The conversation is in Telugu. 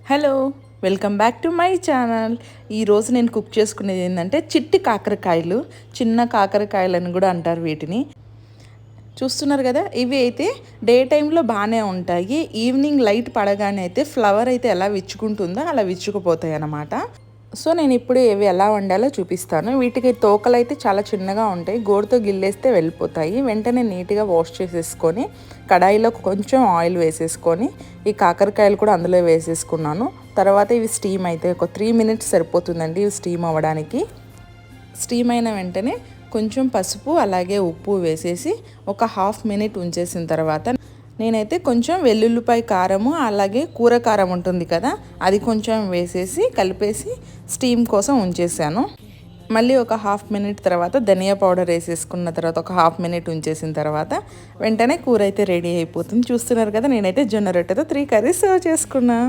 Hello, welcome back to my channel. ఈరోజు నేను కుక్ చేసుకునేది ఏంటంటే చిట్టి కాకరకాయలు, చిన్న కాకరకాయలని కూడా అంటారు వీటిని. చూస్తున్నారు కదా, ఇవి అయితే డే టైంలో బాగానే ఉంటాయి. ఈవినింగ్ లైట్ పడగానే అయితే ఫ్లవర్ అయితే ఎలా విచ్చుకుంటుందో అలా విచ్చుకుపోతాయి అన్నమాట. సో నేను ఇప్పుడు ఇవి ఎలా వండాలో చూపిస్తాను. వీటికి తోకలు అయితే చాలా చిన్నగా ఉంటాయి, గోరుతో గిల్లేస్తే వెళ్ళిపోతాయి. వెంటనే నీట్గా వాష్ చేసేసుకొని కడాయిలో కొంచెం ఆయిల్ వేసేసుకొని ఈ కాకరకాయలు కూడా అందులో వేసేసుకున్నాను. తర్వాత ఇవి స్టీమ్ అయితే ఒక 3 మినిట్స్ సరిపోతుందండి ఇవి స్టీమ్ అవ్వడానికి. స్టీమ్ అయిన వెంటనే కొంచెం పసుపు అలాగే ఉప్పు వేసేసి ఒక హాఫ్ మినిట్ ఉంచేసిన తర్వాత నేనైతే కొంచెం వెల్లుల్లిపాయ కారము అలాగే కూర కారం ఉంటుంది కదా, అది కొంచెం వేసేసి కలిపేసి స్టీమ్ కోసం ఉంచేసాను. మళ్ళీ ఒక హాఫ్ మినిట్ తర్వాత ధనియా పౌడర్ వేసేసుకున్న తర్వాత ఒక హాఫ్ మినిట్ ఉంచేసిన తర్వాత వెంటనే కూర అయితే రెడీ అయిపోతుంది. చూస్తున్నారు కదా, నేనైతే జొన్న రొట్టెతో 3 కర్రీస్ సర్వ్ చేసుకున్నా.